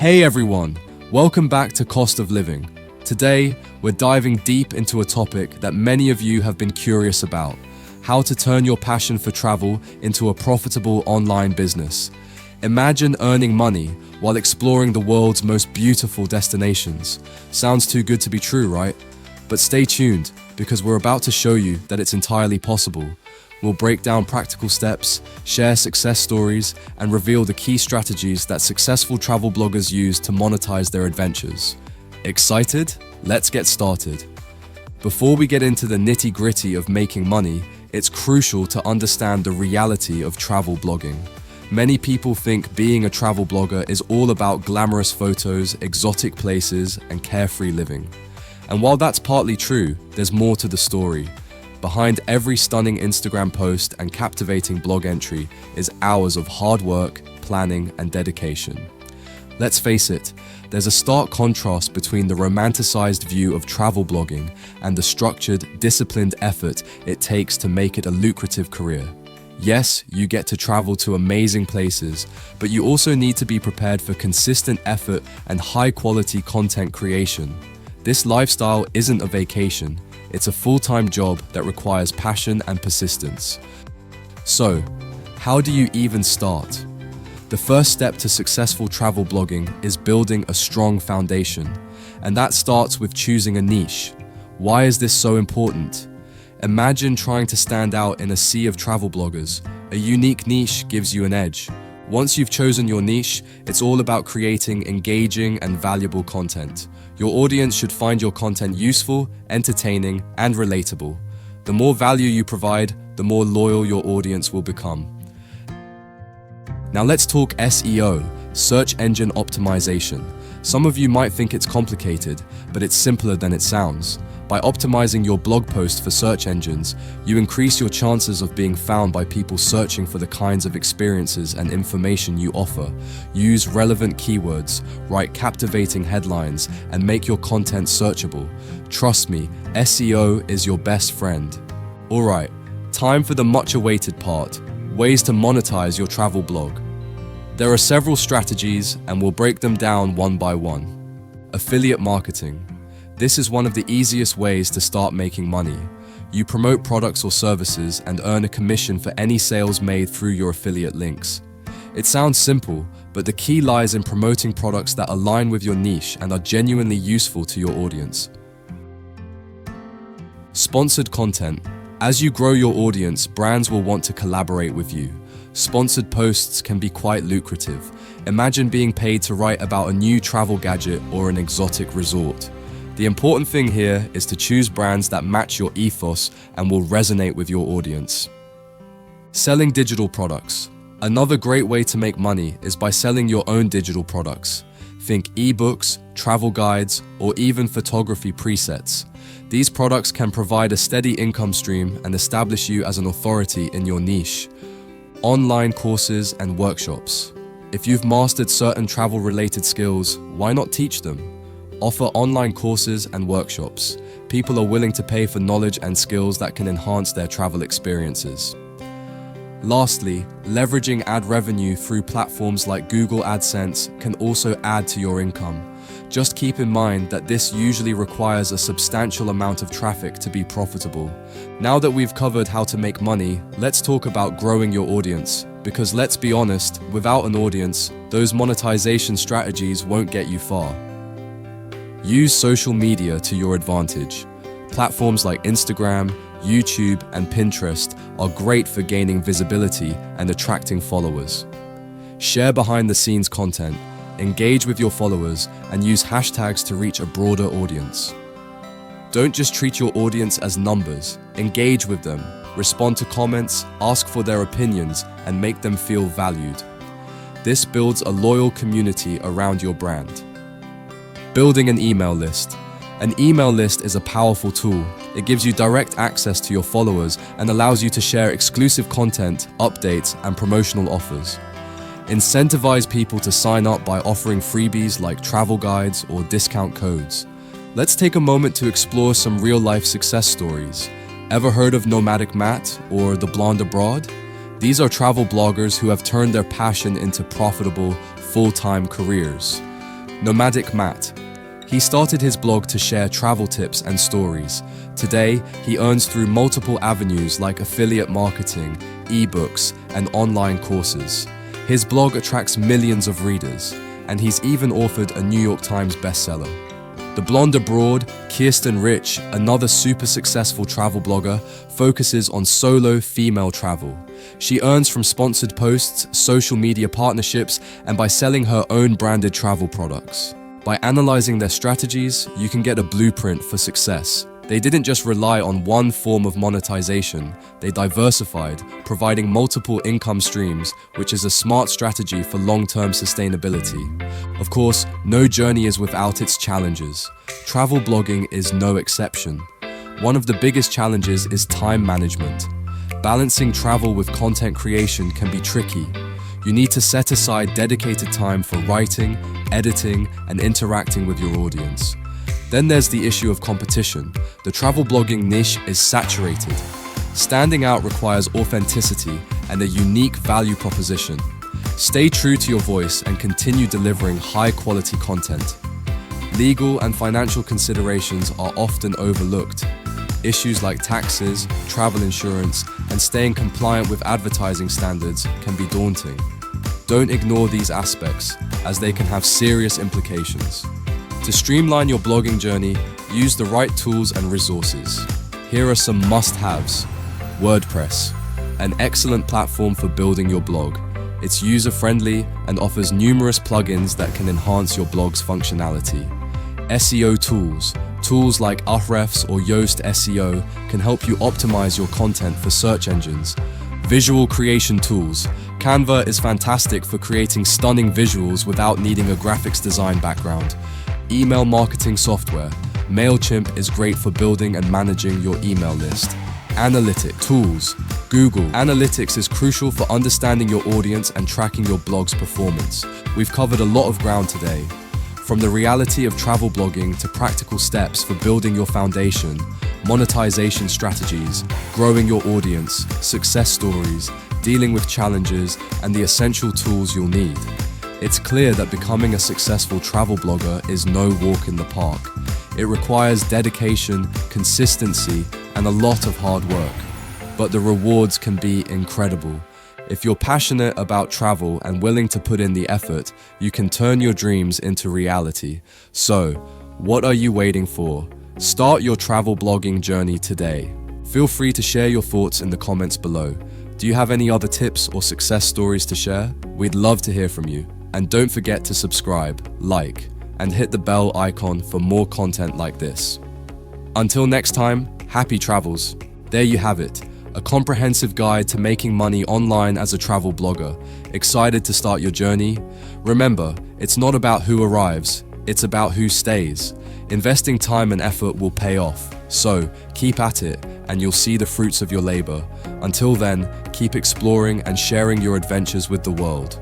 Hey everyone, welcome back to Cost of Living. Today, we're diving deep into a topic that many of you have been curious about: how to turn your passion for travel into a profitable online business. Imagine earning money while exploring the world's most beautiful destinations. Sounds too good to be true, right? But stay tuned, because we're about to show you that it's entirely possible. We'll break down practical steps, share success stories, and reveal the key strategies that successful travel bloggers use to monetize their adventures. Excited? Let's get started. Before we get into the nitty-gritty of making money, it's crucial to understand the reality of travel blogging. Many people think being a travel blogger is all about glamorous photos, exotic places, and carefree living. And while that's partly true, there's more to the story. Behind every stunning Instagram post and captivating blog entry is hours of hard work, planning, and dedication. Let's face it, there's a stark contrast between the romanticized view of travel blogging and the structured, disciplined effort it takes to make it a lucrative career. Yes, you get to travel to amazing places, but you also need to be prepared for consistent effort and high-quality content creation. This lifestyle isn't a vacation. It's a full-time job that requires passion and persistence. So, how do you even start? The first step to successful travel blogging is building a strong foundation, and that starts with choosing a niche. Why is this so important? Imagine trying to stand out in a sea of travel bloggers. A unique niche gives you an edge. Once you've chosen your niche, it's all about creating engaging and valuable content. Your audience should find your content useful, entertaining, and relatable. The more value you provide, the more loyal your audience will become. Now let's talk SEO, search engine optimization. Some of you might think it's complicated, but it's simpler than it sounds. By optimizing your blog post for search engines, you increase your chances of being found by people searching for the kinds of experiences and information you offer. Use relevant keywords, write captivating headlines, and make your content searchable. Trust me, SEO is your best friend. Alright, time for the much-awaited part: ways to monetize your travel blog. There are several strategies, and we'll break them down one by one. Affiliate marketing. This is one of the easiest ways to start making money. You promote products or services and earn a commission for any sales made through your affiliate links. It sounds simple, but the key lies in promoting products that align with your niche and are genuinely useful to your audience. Sponsored content. As you grow your audience, brands will want to collaborate with you. Sponsored posts can be quite lucrative. Imagine being paid to write about a new travel gadget or an exotic resort. The important thing here is to choose brands that match your ethos and will resonate with your audience. Selling digital products. Another great way to make money is by selling your own digital products. Think ebooks, travel guides, or even photography presets. These products can provide a steady income stream and establish you as an authority in your niche. Online courses and workshops. If you've mastered certain travel-related skills, why not teach them? Offer online courses and workshops. People are willing to pay for knowledge and skills that can enhance their travel experiences. Lastly, leveraging ad revenue through platforms like Google AdSense can also add to your income. Just keep in mind that this usually requires a substantial amount of traffic to be profitable. Now that we've covered how to make money, let's talk about growing your audience. Because let's be honest, without an audience, those monetization strategies won't get you far. Use social media to your advantage. Platforms like Instagram, YouTube, and Pinterest are great for gaining visibility and attracting followers. Share behind-the-scenes content, engage with your followers, and use hashtags to reach a broader audience. Don't just treat your audience as numbers. Engage with them, respond to comments, ask for their opinions, and make them feel valued. This builds a loyal community around your brand. Building an email list. An email list is a powerful tool. It gives you direct access to your followers and allows you to share exclusive content, updates, and promotional offers. Incentivize people to sign up by offering freebies like travel guides or discount codes. Let's take a moment to explore some real-life success stories. Ever heard of Nomadic Matt or The Blonde Abroad? These are travel bloggers who have turned their passion into profitable, full-time careers. Nomadic Matt. He started his blog to share travel tips and stories. Today, he earns through multiple avenues like affiliate marketing, ebooks, and online courses. His blog attracts millions of readers, and he's even authored a New York Times bestseller. The blonde abroad, Kirsten Rich, another super successful travel blogger, focuses on solo female travel. She earns from sponsored posts, social media partnerships, and by selling her own branded travel products. By analyzing their strategies, you can get a blueprint for success. They didn't just rely on one form of monetization, they diversified, providing multiple income streams, which is a smart strategy for long-term sustainability. Of course, no journey is without its challenges. Travel blogging is no exception. One of the biggest challenges is time management. Balancing travel with content creation can be tricky. You need to set aside dedicated time for writing, editing, and interacting with your audience. Then there's the issue of competition. The travel blogging niche is saturated. Standing out requires authenticity and a unique value proposition. Stay true to your voice and continue delivering high-quality content. Legal and financial considerations are often overlooked. Issues like taxes, travel insurance, and staying compliant with advertising standards can be daunting. Don't ignore these aspects, as they can have serious implications. To streamline your blogging journey, use the right tools and resources. Here are some must-haves. WordPress, an excellent platform for building your blog. It's user-friendly and offers numerous plugins that can enhance your blog's functionality. SEO tools. Tools like Ahrefs or Yoast SEO can help you optimize your content for search engines. Visual creation tools. Canva is fantastic for creating stunning visuals without needing a graphics design background. Email marketing software. MailChimp is great for building and managing your email list. Analytic tools. Google Analytics is crucial for understanding your audience and tracking your blog's performance. We've covered a lot of ground today. From the reality of travel blogging to practical steps for building your foundation, monetization strategies, growing your audience, success stories, dealing with challenges, and the essential tools you'll need. It's clear that becoming a successful travel blogger is no walk in the park. It requires dedication, consistency, and a lot of hard work. But the rewards can be incredible. If you're passionate about travel and willing to put in the effort, you can turn your dreams into reality. So, what are you waiting for? Start your travel blogging journey today. Feel free to share your thoughts in the comments below. Do you have any other tips or success stories to share? We'd love to hear from you. And don't forget to subscribe, like, and hit the bell icon for more content like this. Until next time, happy travels. There you have it, a comprehensive guide to making money online as a travel blogger. Excited to start your journey? Remember, it's not about who arrives, it's about who stays. Investing time and effort will pay off. So, keep at it, and you'll see the fruits of your labor. Until then, keep exploring and sharing your adventures with the world.